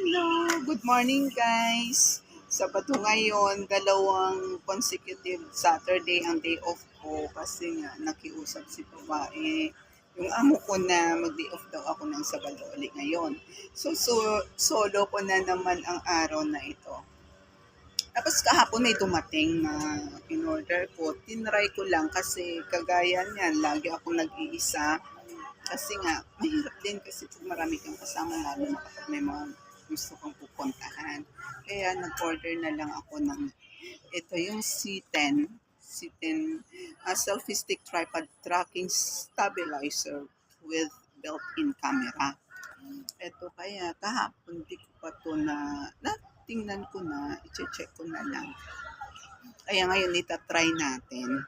Hello! Good morning guys! Sabado ngayon, dalawang consecutive Saturday ang day off ko kasi nga nakiusap si babae. Yung amo ko na mag-day off daw ako ng Sabado ulit ngayon. So solo ko na naman ang araw na ito. Tapos kahapon may dumating na in-order ko. Tinry ko lang kasi kagaya niyan, lagi akong nag-iisa. Kasi nga, mahirap din kasi pag marami kang kasama, lalo na kapag may mga gusto kong pupuntahan. Kaya nag-order na lang ako ng, ito yung C10 selfie stick tripod tracking stabilizer with built-in camera. Ito kaya kahapon di ko pa to tingnan ko na, i-check ko na lang. Kaya ngayon itatry natin.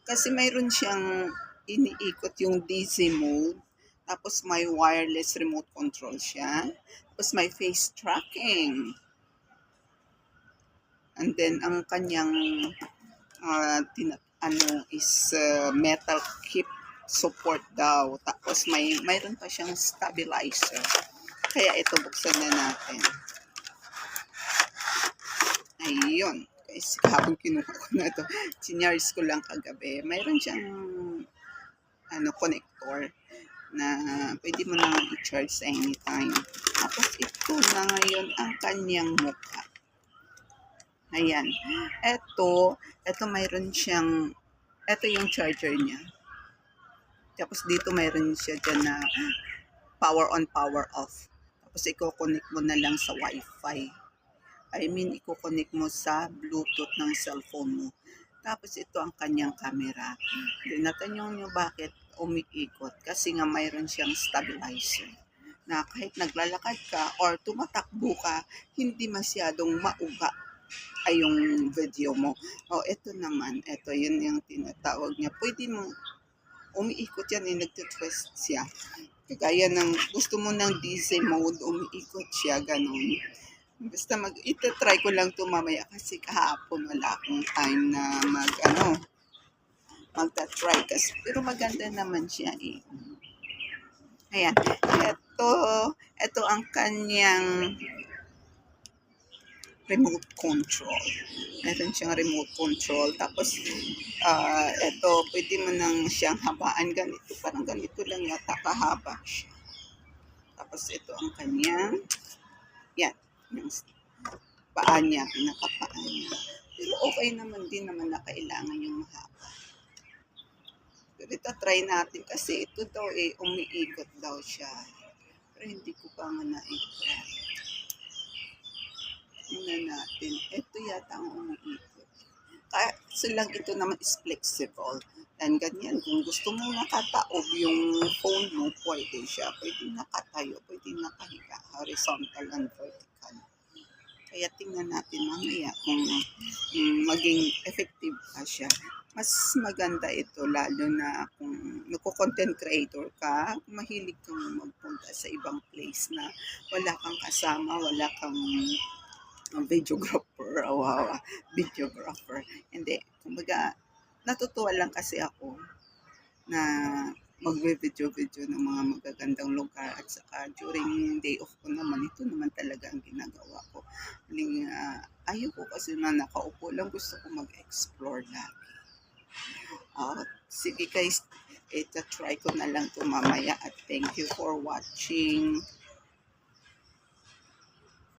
Kasi mayroon siyang iniikot yung DC mode. Tapos may wireless remote control siya. Tapos may face tracking. And then ang kanyang metal keep support daw. Tapos mayroon pa siyang stabilizer. Kaya ito buksan na natin. Ayun. Kasi kahapon kinuha ko na ito. Sinyars ko lang kagabi. Mayroon siyang connector na pwede mo nang i-charge sa anytime. Tapos ito na ngayon ang kanyang mukha. Ayan. Ito mayroon siyang, ito yung charger niya. Tapos dito mayroon siya dyan na power on, power off. Tapos i-connect mo na lang sa Wi-Fi. I-connect mo sa Bluetooth ng cellphone mo. Tapos ito ang kanyang camera. Natanong nyo bakit umiikot? Kasi nga mayroon siyang stabilizer. Na kahit naglalakad ka or tumatakbo ka, hindi masyadong mauga ay yung video mo. Ito naman. Ito yun yung tinatawag niya. Pwede mo umiikot yan, nagtitwist siya. Kagaya ng gusto mo ng DC mode, umiikot siya, ganun. Basta ita-try ko lang ito mamaya kasi kahapon wala akong time na magta-try kasi. Pero maganda naman siya eh. Ayan. Ito ang kanyang remote control. Meron siyang remote control. Tapos, ito, pwede mo nang siyang habaan ganito. Parang ganito lang yata kahaba siya. Tapos, ito ang kanyang, yan, yung paa niya, pinakapaa niya. Pero okay naman din naman na kailangan yung mahaba. Pero ito, try natin kasi ito daw umiikot daw siya. Pero hindi ko pa nga na-try. Tingnan natin. Ito yata ang umiikot. Kasi lang ito naman is flexible. And ganyan, kung gusto mo nakataob yung phone mo, pwede siya. Pwede nakatayo, pwede nakahiga. Horizontal and vertical. Kaya tingnan natin mamaya kung maging effective pa siya. Mas maganda ito lalo na kung nagko-content creator ka, mahilig kang magpunta sa ibang place na wala kang kasama, wala kang videographer. Hindi. Kumbaga, natutuwa lang kasi ako na magbe-video ng mga magagandang lugar at saka during day off ko naman, ito naman talaga ang ginagawa ko. Ayoko kasi na nakaupo lang, gusto ko mag-explore lagi. Sige guys, try ko na lang ito mamaya at thank you for watching.